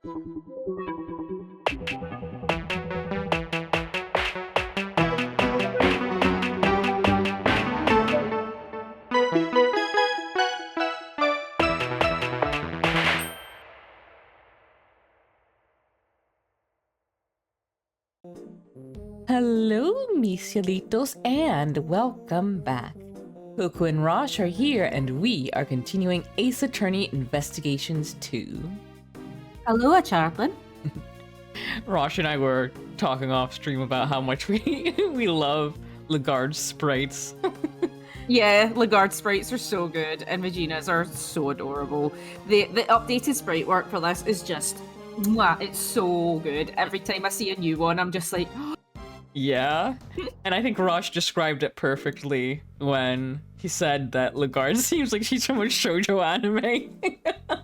Hello, mis cielitos, and welcome back. Coco and Rosh are here, and we are continuing Ace Attorney Investigations 2. Hello, Charlton. Rosh and I were talking off stream about how much we love Lagarde's sprites. Yeah, Lagarde sprites are so good, and Regina's are so adorable. The updated sprite work for this is just, mwah, it's so good. Every time I see a new one, I'm just like, Yeah, and I think Rosh described it perfectly when he said that Lagarde seems like she's from a shoujo anime.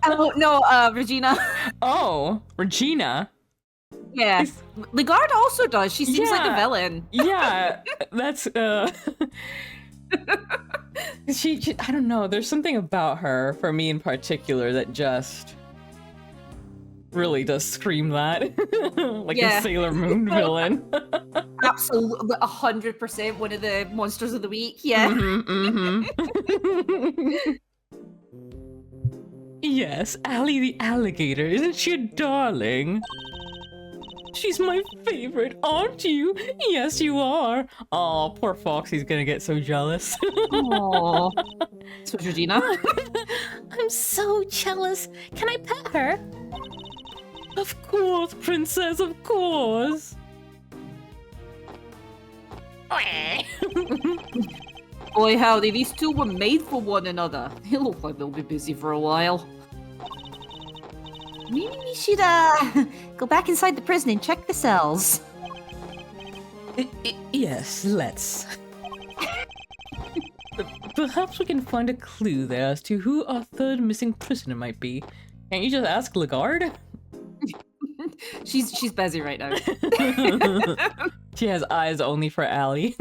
oh no, Regina. Oh, Regina. Yeah, Lagarde also does. She seems like a villain. Yeah, that's she I don't know, there's something about her, for me in particular, that just really does scream that. Like a Sailor Moon villain. Absolutely, 100% one of the monsters of the week, yeah. Yes, Allie the alligator, isn't she a darling? She's my favorite, aren't you? Yes, you are. Aw, poor Foxy's gonna get so jealous. Aww. So, Regina? I'm so jealous. Can I pet her? Of course, princess, of course. Boy, howdy, these two were made for one another. They look like they'll be busy for a while. Maybe we should, go back inside the prison and check the cells. Yes, let's. Perhaps we can find a clue there as to who our third missing prisoner might be. Can't you just ask Lagarde? She's busy right now. She has eyes only for Allie.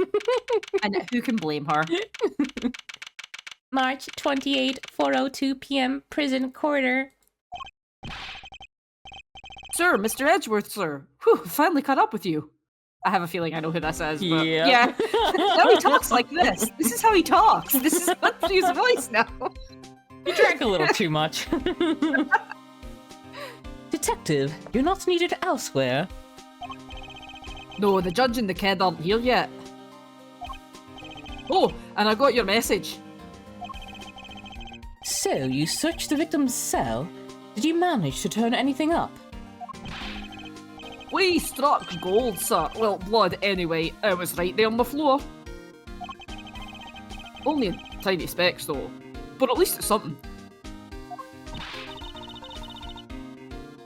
And who can blame her? March 28, 4:02 p.m. Prison corridor. Sir, Mr. Edgeworth, sir. Whew, finally caught up with you. I have a feeling I know who this is, but yeah. Now he talks like this. This is how he talks. This is his voice now. You drank a little too much. Detective, you're not needed elsewhere. No, the judge and the kid aren't here yet. Oh, and I got your message. So, you searched the victim's cell? Did you manage to turn anything up? We struck gold, sir. Well, blood anyway. It was right there on the floor. Only in tiny specks, though. But at least it's something.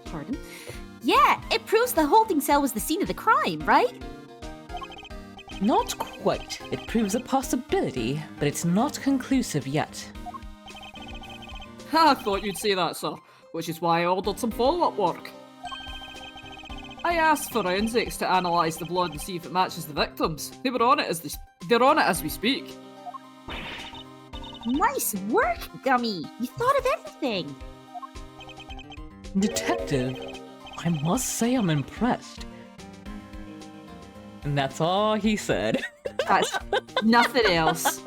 Pardon? Yeah, it proves the holding cell was the scene of the crime, right? Not quite. It proves a possibility, but it's not conclusive yet. I thought you'd say that, sir. Which is why I ordered some follow-up work. I asked forensics to analyse the blood and see if it matches the victims. They're on it as we speak. Nice work, Gummy. You thought of everything. Detective, I must say I'm impressed. And that's all he said. That's nothing else.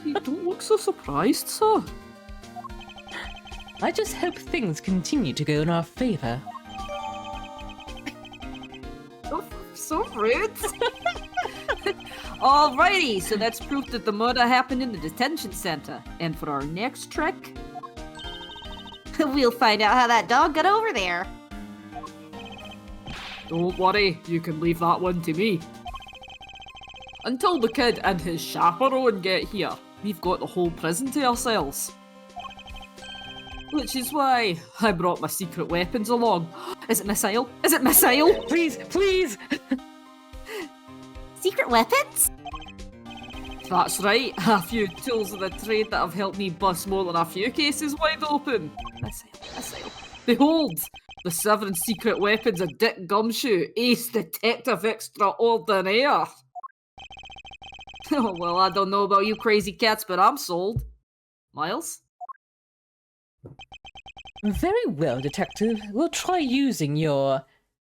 You don't look so surprised, sir. I just hope things continue to go in our favor. So rude. Alrighty, so that's proof that the murder happened in the detention center. And for our next trick, We'll find out how that dog got over there. don't worry, you can leave that one to me. Until the kid and his chaperone get here, we've got the whole prison to ourselves. Which is why I brought my secret weapons along. Is it missile? Is it missile? Please, please! Secret weapons? That's right, a few tools of the trade that have helped me bust more than a few cases wide open. Missile. Behold, the 7 secret weapons of Dick Gumshoe, Ace Detective Extraordinaire. Oh, well, I don't know about you crazy cats, but I'm sold. Miles? Very well, Detective. We'll try using your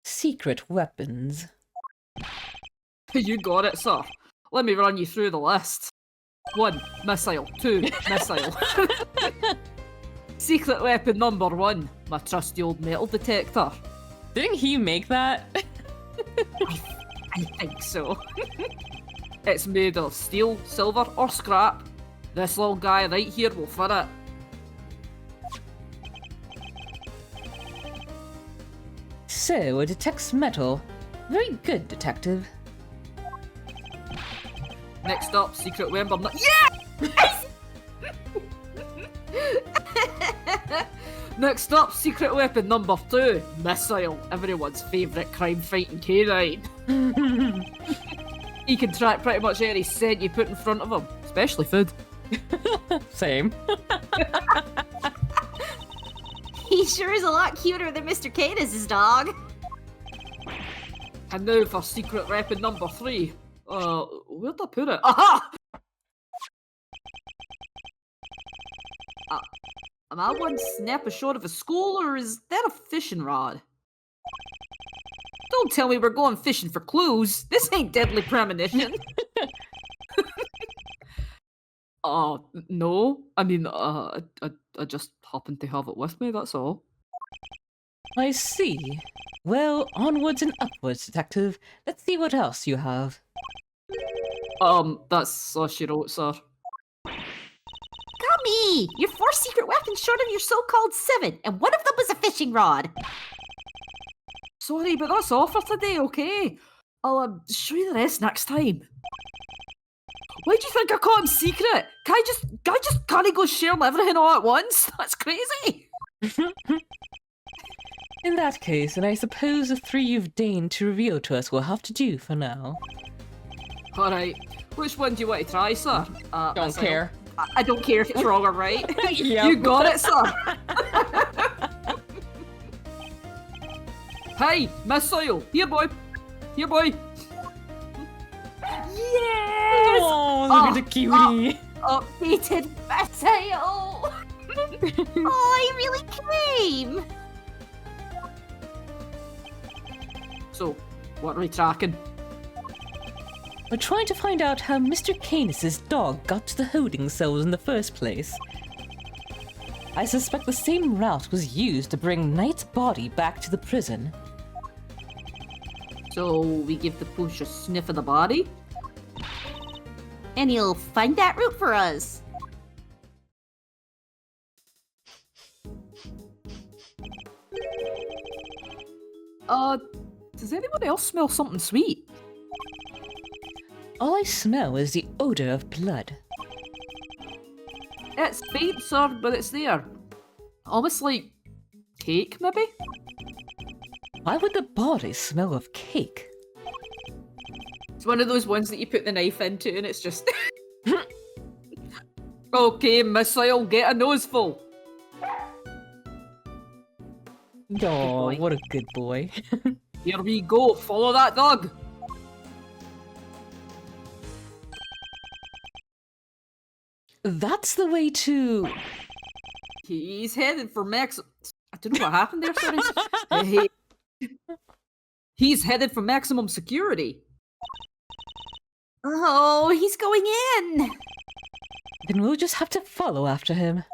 secret weapons. You got it, sir. Let me run you through the list. 1. Missile. 2. Missile. Secret weapon number 1. My trusty old metal detector. Didn't he make that? I think so. It's made of steel, silver, or scrap. This little guy right here will fit it. So, it detects metal. Very good, Detective. Next up, secret weapon. Yeah! Next up, secret weapon number 2. Missile. Everyone's favourite crime-fighting canine. He can track pretty much any scent you put in front of him, especially food. Same. He sure is a lot cuter than Mr. Cadis's dog. And now for secret weapon number 3. Where'd I put it? Aha! Am I one snap short of a school, or is that a fishing rod? Don't tell me we're going fishing for clues. This ain't Deadly Premonition. No. I mean, I just happened to have it with me, that's all. I see. Well, onwards and upwards, Detective. Let's see what else you have. That's all she wrote, sir. Gummy! You're 4 secret weapons short of your so-called 7, and one of them was a fishing rod. Sorry, but that's all for today, okay? I'll show you the rest next time. Why do you think I call him secret? Can I just can't he go share everything all at once? That's crazy. In that case, then I suppose the 3 you've deigned to reveal to us will have to do for now. Alright, which one do you want to try, sir? Don't care. I don't care if it's wrong or right. Yep. You got it, sir. Hey, Missile! Here, boy! Here, boy! Yes! Oh, look at the cutie. Updated missile! Oh, he really came! So, what are we tracking? We're trying to find out how Mr. Canis's dog got to the holding cells in the first place. I suspect the same route was used to bring Knight's body back to the prison. So, we give the pooch a sniff of the body? And he'll find that route for us. Does anyone else smell something sweet? All I smell is the odor of blood. It's faint, sir, but it's there. Almost like cake, maybe? Why would the body smell of cake? It's one of those ones that you put the knife into and it's just... Okay, Missile, get a noseful. Oh, what a good boy. Here we go, follow that dog. That's the way to... He's headed for Max... I don't know what happened there, sorry. He's headed for maximum security. Oh, he's going in! Then we'll just have to follow after him.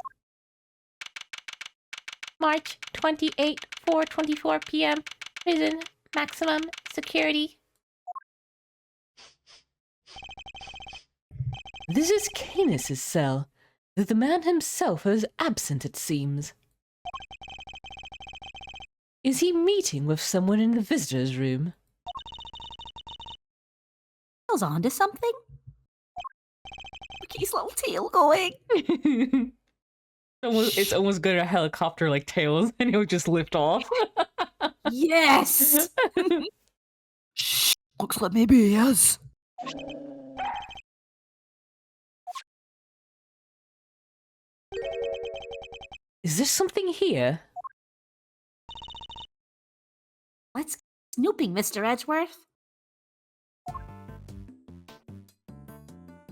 March 28, 4:24 p.m. Prison maximum security. This is Canis's cell. The man himself is absent, it seems. Is he meeting with someone in the visitor's room? He's onto something. Look at his little tail going. It's almost good at a helicopter like tails, and he'll just lift off. Yes! Shh, looks like maybe he is. Is there something here? Let's snooping, Mr. Edgeworth.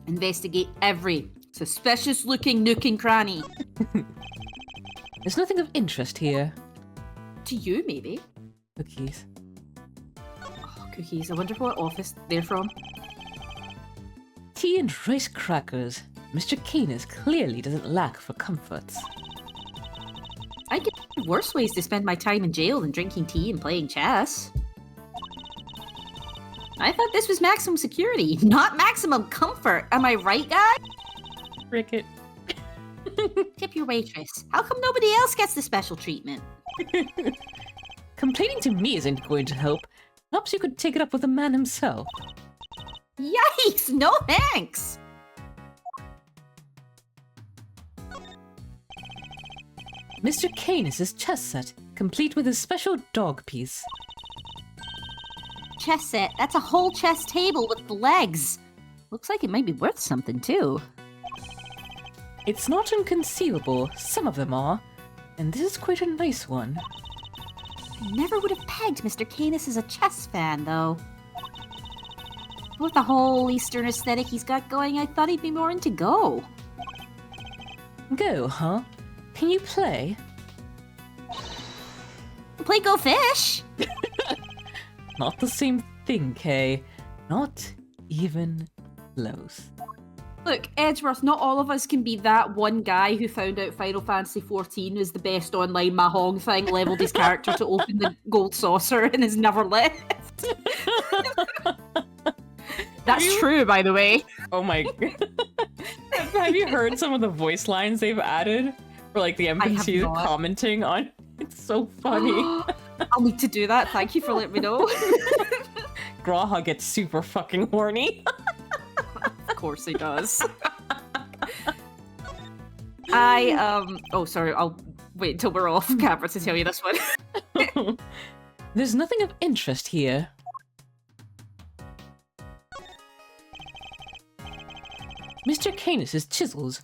Investigate every suspicious-looking nook and cranny. There's nothing of interest here. To you, maybe. Cookies. Oh, cookies. I wonder what office they're from. Tea and rice crackers. Mr. Canis clearly doesn't lack for comforts. I get worse ways to spend my time in jail than drinking tea and playing chess. I thought this was maximum security, not maximum comfort. Am I right, guy? Cricket. Tip your waitress. How come nobody else gets the special treatment? Complaining to me isn't going to help. Perhaps you could take it up with the man himself. Yikes! No thanks! Mr. Canis' chess set, complete with his special dog piece. Chess set. That's a whole chess table with the legs. Looks like it might be worth something, too. It's not inconceivable, some of them are, and this is quite a nice one. I never would have pegged Mr. Canis as a chess fan, though. With the whole Eastern aesthetic he's got going, I thought he'd be more into Go. Go, huh? Can you play? Play Go Fish! Not the same thing, Kay. Not even close. Look, Edgeworth, not all of us can be that one guy who found out Final Fantasy XIV was the best online Mahjong thing, leveled his character to open the gold saucer, and has never left. That's true, by the way. Oh my god. Have you heard some of the voice lines they've added? For like the NPCs not. commenting on? It's so funny. I'll need to do that. Thank you for letting me know. Graha gets super fucking horny. Of course he does. Oh, sorry. I'll wait until we're off camera to tell you this one. There's nothing of interest here. Mr. Canis' chisels.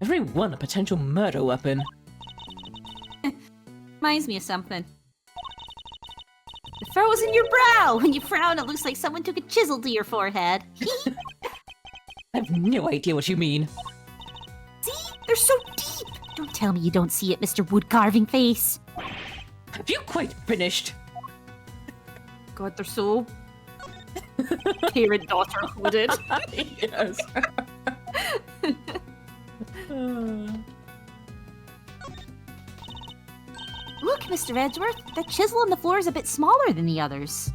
Every one a potential murder weapon. Reminds me of something. The furrows in your brow! When you frown, it looks like someone took a chisel to your forehead. I have no idea what you mean. See? They're so deep! Don't tell me you don't see it, Mr. Wood-carving face. Have you quite finished? God, they're so parent-daughter coded. Yes. Look, Mr. Edgeworth, that chisel on the floor is a bit smaller than the others.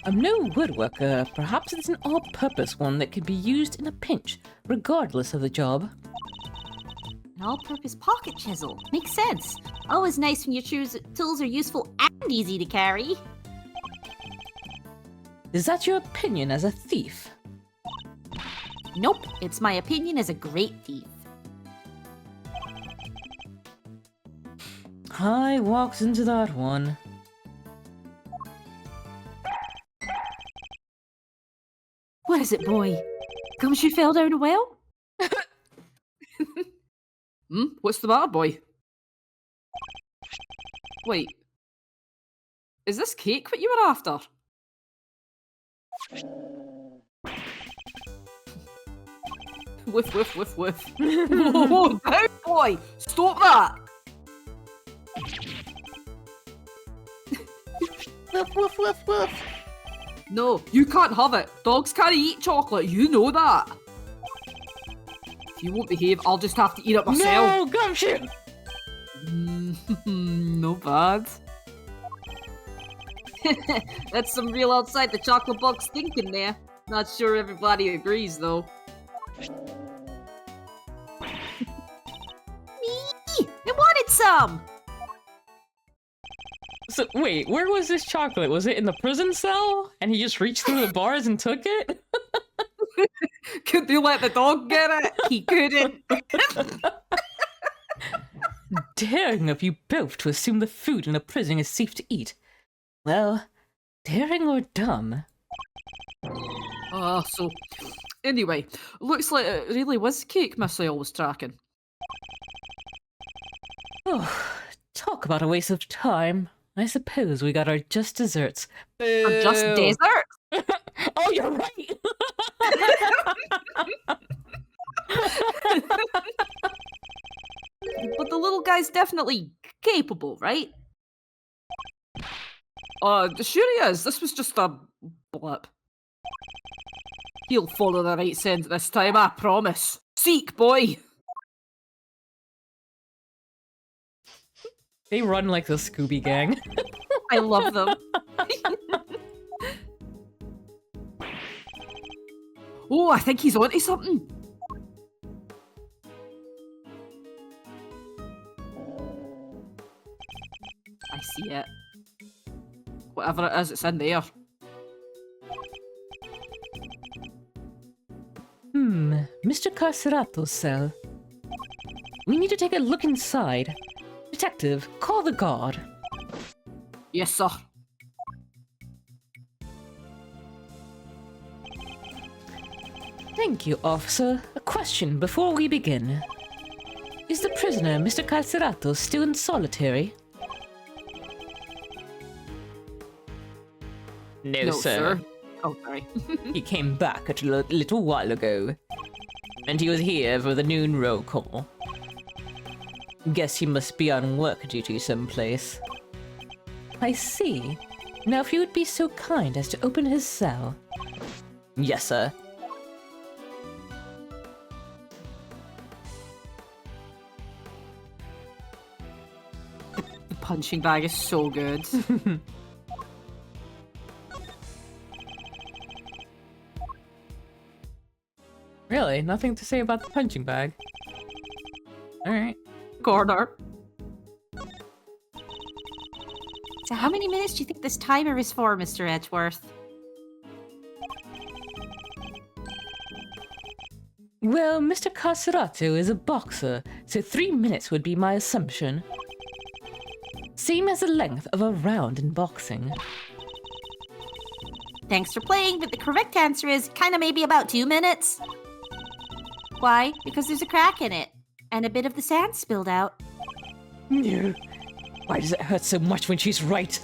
I'm no woodworker. Perhaps it's an all-purpose one that can be used in a pinch, regardless of the job. An all-purpose pocket chisel. Makes sense. Always nice when your tools are useful and easy to carry. Is that your opinion as a thief? Nope, it's my opinion as a great thief. I walks into that one. What is it, boy? Comes you fell down a well? What's the matter, boy? Wait. Is this cake what you were after? Woof, woof, woof, woof. Whoa, whoa, down, boy! Stop that! Woof, woof, woof, woof. No, you can't have it. Dogs can't eat chocolate, you know that. If you won't behave, I'll just have to eat it myself. No, gumshoe! No bad. That's some real outside the chocolate box thinking there. Not sure everybody agrees though. Me! I wanted some! So, wait, where was this chocolate? Was it in the prison cell? And he just reached through the bars and took it? Could you let the dog get it? He couldn't. Daring of you both to assume the food in a prison is safe to eat. Well, daring or dumb? So, anyway, looks like it really was cake Missile was tracking. Oh, talk about a waste of time. I suppose we got our just desserts. Or just Boo. desert? Oh, you're right! But the little guy's definitely capable, right? Sure he is. This was just a blip. He'll follow the right scent this time, I promise. Seek, boy! They run like the Scooby Gang. I love them. Oh, I think he's onto something. I see it. Whatever it is, it's in there. Mr. Carcerato's cell. We need to take a look inside. Detective, call the guard. Yes, sir. Thank you, officer. A question before we begin. Is the prisoner, Mr. Carcerato, still in solitary? No, sir. Oh, sorry. He came back a little while ago. And he was here for the noon roll call. Guess he must be on work duty someplace. I see. Now if you would be so kind as to open his cell. Yes, sir. The punching bag is so good. Really? Nothing to say about the punching bag? Alright. Corner. So how many minutes do you think this timer is for, Mr. Edgeworth? Well, Mr. Carcerato is a boxer, so 3 minutes would be my assumption. Same as the length of a round in boxing. Thanks for playing, but the correct answer is kinda maybe about 2 minutes. Why? Because there's a crack in it, and a bit of the sand spilled out. No. Why does it hurt so much when she's right?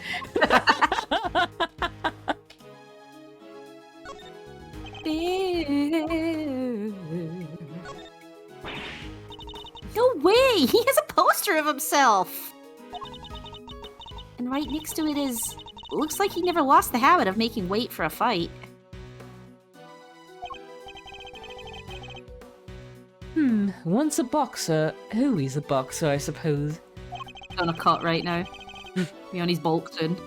No way! He has a poster of himself! And right next to it is... Looks like he never lost the habit of making weight for a fight. Once a boxer, always a boxer, I suppose. On a cut right now. Be on his bulk soon.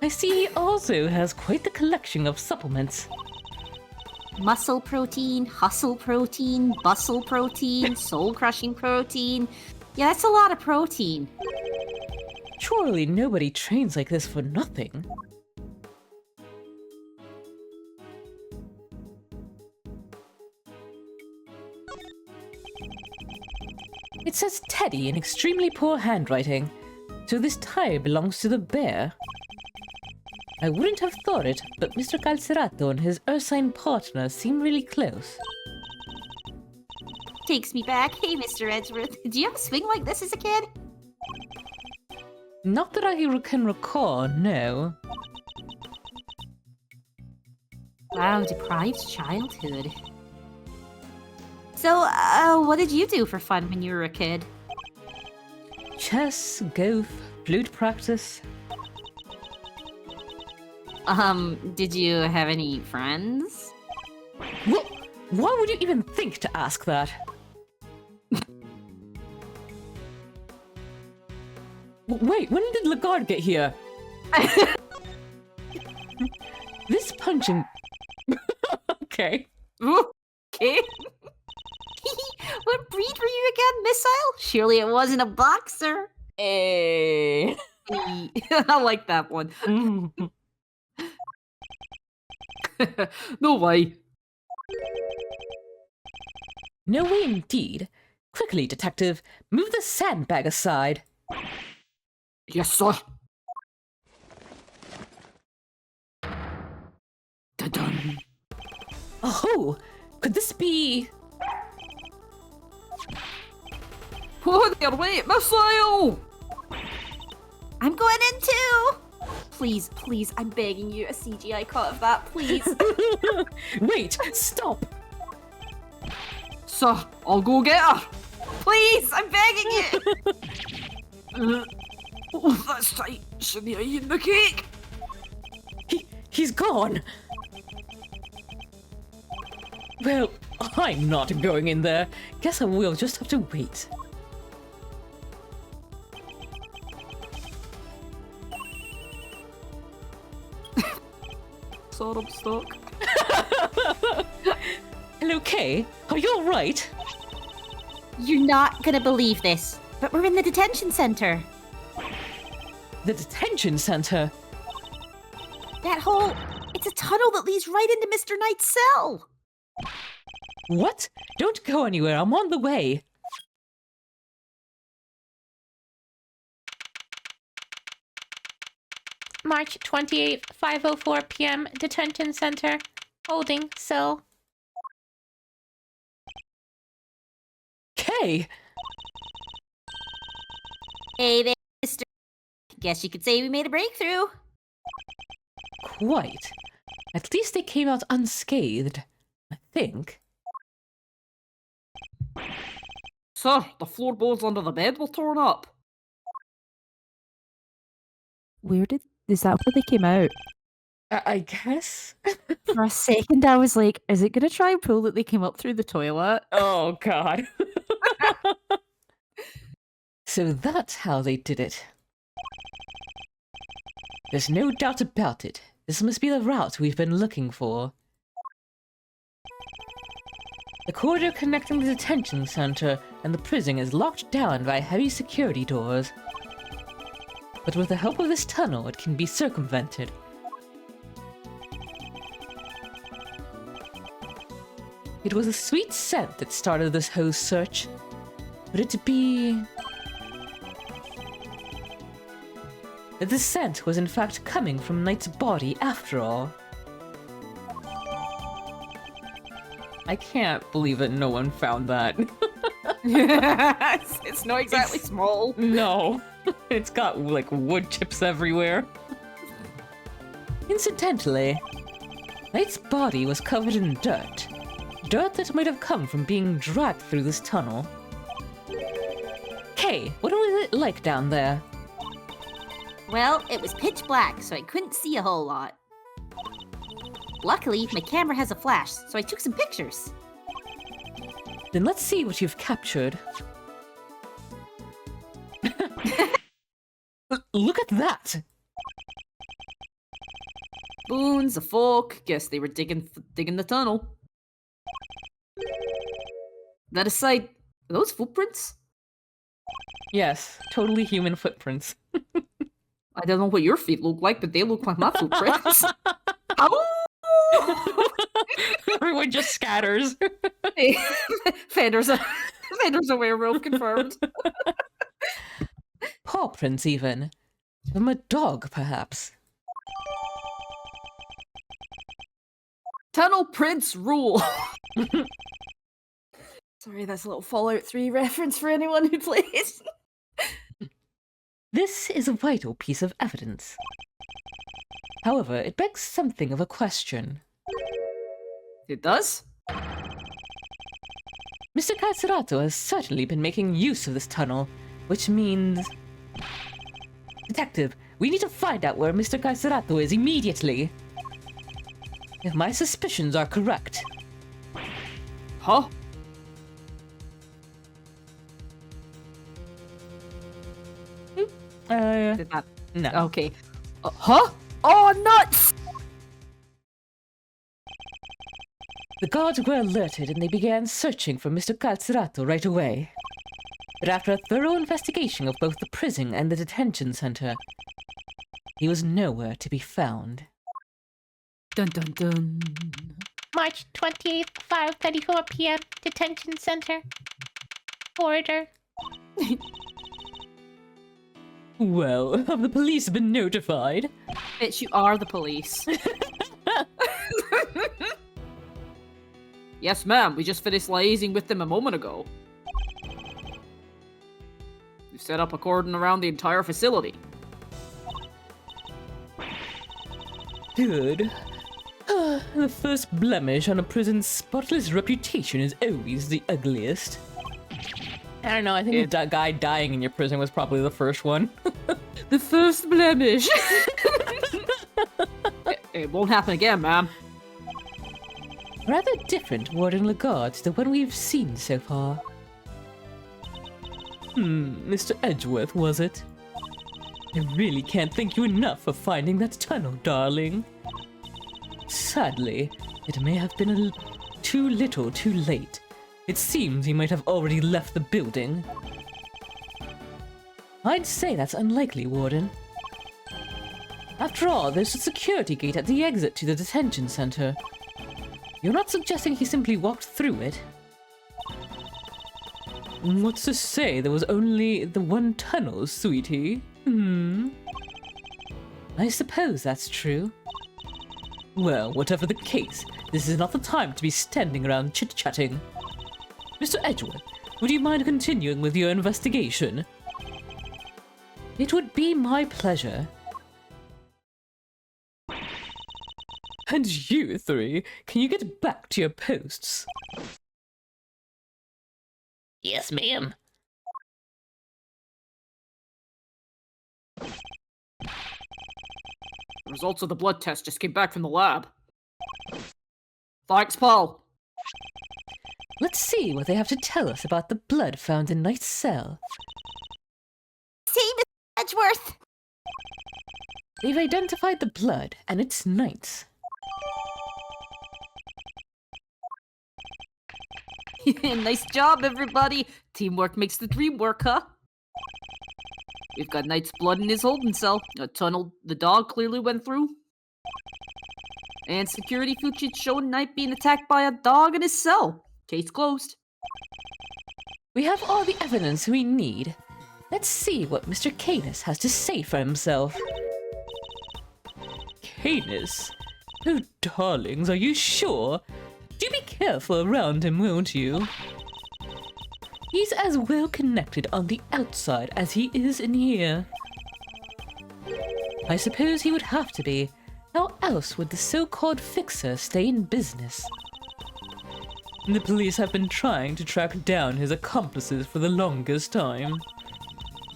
I see he also has quite the collection of supplements. Muscle protein, hustle protein, bustle protein, soul-crushing protein. Yeah, that's a lot of protein. Surely nobody trains like this for nothing. It says Teddy in extremely poor handwriting, so this tie belongs to the bear. I wouldn't have thought it, but Mr. Calcerato and his ursine partner seem really close. Takes me back. Hey, Mr. Edgeworth, did you have a swing like this as a kid? Not that I can recall, no. Wow, deprived childhood. So, what did you do for fun when you were a kid? Chess, golf, flute practice. Did you have any friends? What? Why would you even think to ask that? Wait, when did Lagarde get here? This punching... Okay. Okay. What breed were you again, Missile? Surely it wasn't a boxer. Eh. I like that one. No way. No way indeed. Quickly, detective, move the sandbag aside. Yes, sir. Dun-dun. Oh, could this be... Oh, there, wait, missile! I'm going in too! Please, please, I'm begging you, a CGI cut of that, please. Wait, stop! Sir, I'll go get her. Please, I'm begging you! Oh, that's tight. Shouldn't have eaten the cake. He's gone! Well, I'm not going in there. Guess I will just have to wait. Sort of stuck. Hello, Kay? Are you alright? You're not gonna believe this, but we're in the detention center. The detention center? It's a tunnel that leads right into Mr. Knight's cell. What? Don't go anywhere, I'm on the way. March 28th, 5:04 p.m. Detention Center. Holding cell. Kay! Hey there, Mr. Guess you could say we made a breakthrough. Quite. At least they came out unscathed, I think. Sir, the floorboards under the bed were torn up. Is that where they came out? I guess? For a second, I was like, is it going to try and pull that they came up through the toilet? Oh, God. So that's how they did it. There's no doubt about it. This must be the route we've been looking for. The corridor connecting the detention center and the prison is locked down by heavy security doors. But with the help of this tunnel, it can be circumvented. It was a sweet scent that started this whole search. Would it be... that the scent was in fact coming from Knight's body after all? I can't believe that no one found that. It's not exactly small. No. It's got, like, wood chips everywhere. Incidentally, Knight's body was covered in dirt. Dirt that might have come from being dragged through this tunnel. Kay, what was it like down there? Well, it was pitch black, so I couldn't see a whole lot. Luckily, my camera has a flash, so I took some pictures. Then let's see what you've captured. Look at that! Boons, a fork. Guess they were digging the tunnel. That aside, are those footprints? Yes, totally human footprints. I don't know what your feet look like, but they look like my footprints. Everyone just scatters. Fender's a werewolf confirmed. Paw prints even. From a dog, perhaps. Tunnel prints rule. Sorry, that's a little Fallout 3 reference for anyone who plays. This is a vital piece of evidence. However, it begs something of a question. It does? Mr. Katsurato has certainly been making use of this tunnel, which means... Detective, we need to find out where Mr. Katsurato is immediately. If my suspicions are correct. Huh? Did that? No. Okay. Huh? Oh, nuts! The guards were alerted and they began searching for Mr. Katsurato right away. But after a thorough investigation of both the prison and the detention center, he was nowhere to be found. Dun dun dun. March 28th, 5:34 p.m. Detention Center. Corridor. Well, have the police been notified? Bitch, you are the police. Yes, ma'am. We just finished liaising with them a moment ago. We've set up a cordon around the entire facility. Good. The first blemish on a prison's spotless reputation is always the ugliest. I don't know, I think that guy dying in your prison was probably the first one. The first blemish. It won't happen again, ma'am. Rather different, Warden Lagarde, to the one we've seen so far. Mr. Edgeworth, was it? I really can't thank you enough for finding that tunnel, darling. Sadly, it may have been too little too late. It seems he might have already left the building. I'd say that's unlikely, Warden. After all, there's a security gate at the exit to the detention center. You're not suggesting he simply walked through it? What's to say there was only the one tunnel, sweetie? I suppose that's true. Well, whatever the case, this is not the time to be standing around chit-chatting. Mr. Edgeworth, would you mind continuing with your investigation? It would be my pleasure. And you three, can you get back to your posts? Yes, ma'am. The results of the blood test just came back from the lab. Thanks, Paul. Let's see what they have to tell us about the blood found in Knight's cell. See, Mr. Edgeworth! They've identified the blood, and it's Knight's. Nice job, everybody. Teamwork makes the dream work, huh? We've got Knight's blood in his holding cell, a tunnel the dog clearly went through, and security footage showing Knight being attacked by a dog in his cell. Case closed. We have all the evidence we need. Let's see what Mr. Canis has to say for himself. Canis? Oh, darlings, are you sure? Do be careful around him, won't you? He's as well connected on the outside as he is in here. I suppose he would have to be. How else would the so-called fixer stay in business? The police have been trying to track down his accomplices for the longest time.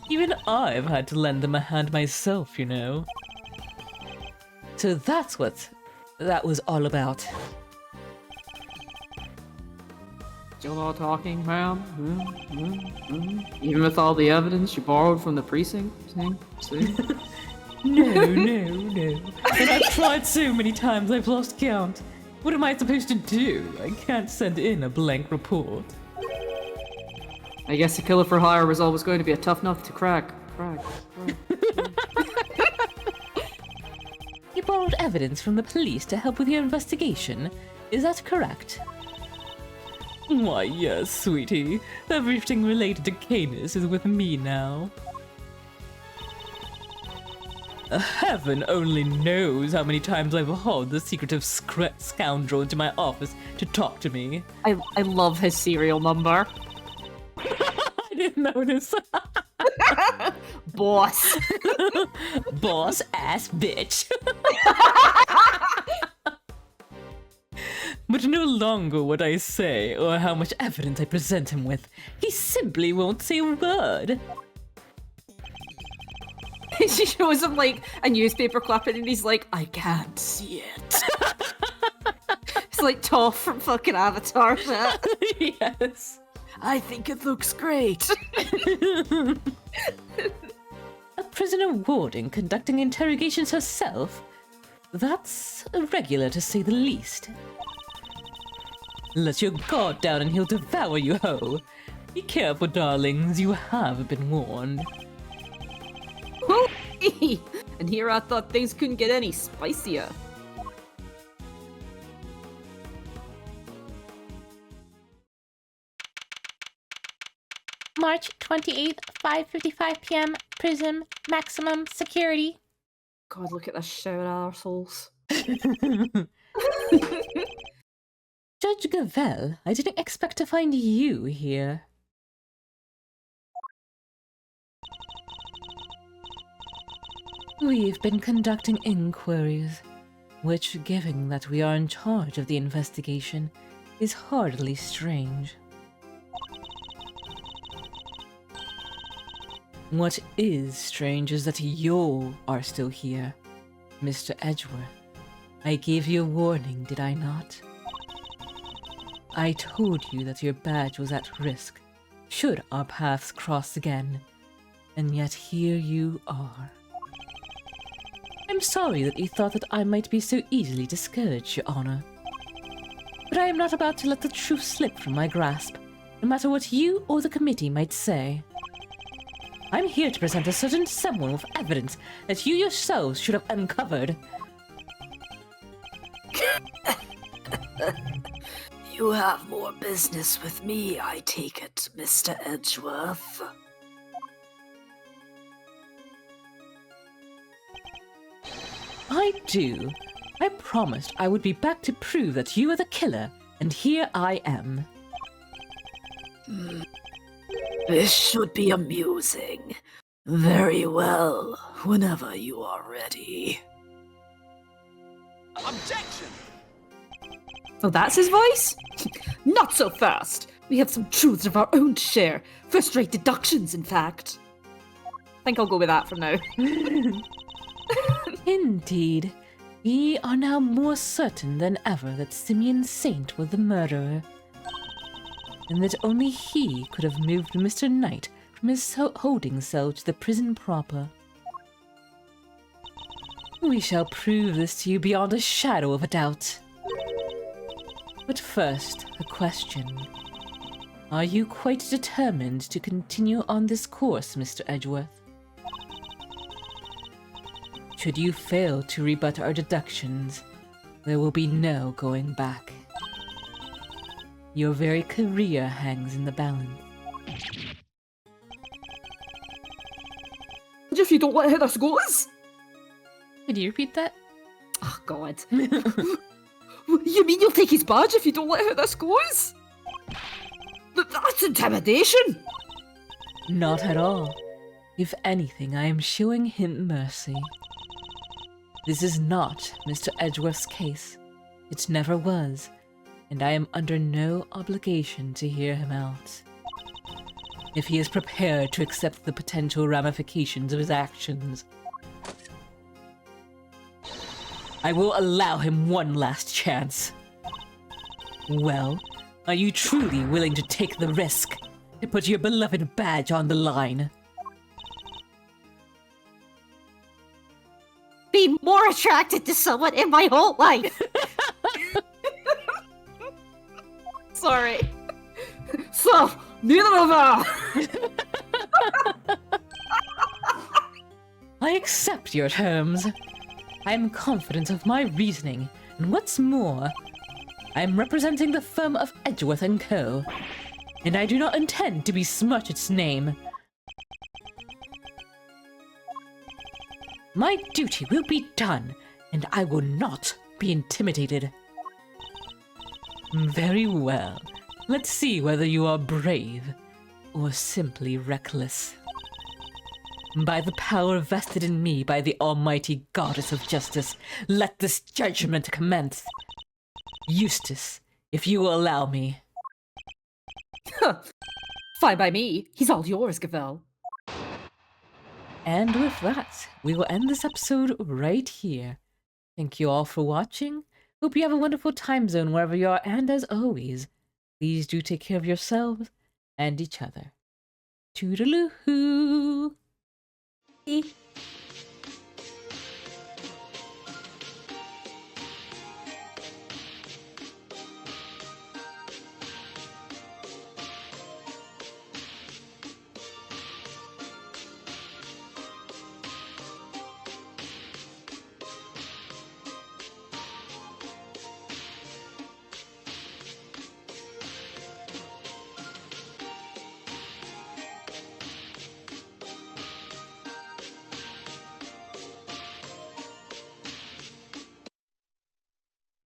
Even I've had to lend them a hand myself, you know. So that's what that was all about. Still not talking, ma'am? Even with all the evidence you borrowed from the precinct? See? No. And I've tried so many times I've lost count. What am I supposed to do? I can't send in a blank report. I guess the killer for hire was always going to be a tough nut to crack. You borrowed evidence from the police to help with your investigation. Is that correct? Why, yes, sweetie. Everything related to Canis is with me now. Heaven only knows how many times I've hauled the secretive scoundrel into my office to talk to me. I love his serial number. I didn't notice. Boss. Boss ass bitch. But no longer what I say or how much evidence I present him with. He simply won't say a word. She shows him like a newspaper clipping and he's like, I can't see it. It's like Toph from fucking Avatar. Yes. I think it looks great. A prisoner warden conducting interrogations herself? That's irregular to say the least. Let your guard down and he'll devour you whole. Be careful, darlings, you have been warned. And here I thought things couldn't get any spicier. March 28th, 5:55 p.m. Prism, maximum security. God, look at this shout arseholes. Judge Gavel, I didn't expect to find you here. We've been conducting inquiries, which, given that we are in charge of the investigation, is hardly strange. What is strange is that you are still here, Mr. Edgeworth. I gave you a warning, did I not? I told you that your badge was at risk, should our paths cross again, and yet here you are. I'm sorry that you thought that I might be so easily discouraged, Your Honor. But I am not about to let the truth slip from my grasp, no matter what you or the committee might say. I'm here to present a certain someone with evidence that you yourselves should have uncovered. You have more business with me, I take it, Mr. Edgeworth. I do. I promised I would be back to prove that you are the killer, and here I am. This should be amusing. Very well, whenever you are ready. Objection! Oh, that's his voice? Not so fast! We have some truths of our own to share. First-rate deductions, in fact. I think I'll go with that for now. Indeed. We are now more certain than ever that Simeon Saint was the murderer, and that only he could have moved Mr. Knight from his holding cell to the prison proper. We shall prove this to you beyond a shadow of a doubt. But first, a question. Are you quite determined to continue on this course, Mr. Edgeworth? Should you fail to rebut our deductions, there will be no going back. Your very career hangs in the balance. If you don't let how this goes? Could you repeat that? Oh, God. You mean you'll take his badge if you don't let how this goes? That's intimidation! Not at all. If anything, I am showing him mercy. This is not Mr. Edgeworth's case. It never was, and I am under no obligation to hear him out. If he is prepared to accept the potential ramifications of his actions, I will allow him one last chance. Well, are you truly willing to take the risk to put your beloved badge on the line? Be more attracted to someone in my whole life. Sorry. So, neither of us! I accept your terms. I am confident of my reasoning, and what's more, I am representing the firm of Edgeworth & Co., and I do not intend to besmirch its name. My duty will be done, and I will not be intimidated. Very well. Let's see whether you are brave or simply reckless. By the power vested in me by the almighty goddess of justice, let this judgment commence. Eustace, if you will allow me. Fine by me. He's all yours, Gavel. And with that, we will end this episode right here. Thank you all for watching. Hope you have a wonderful time zone wherever you are, and as always, please do take care of yourselves and each other. Toodaloo-hoo!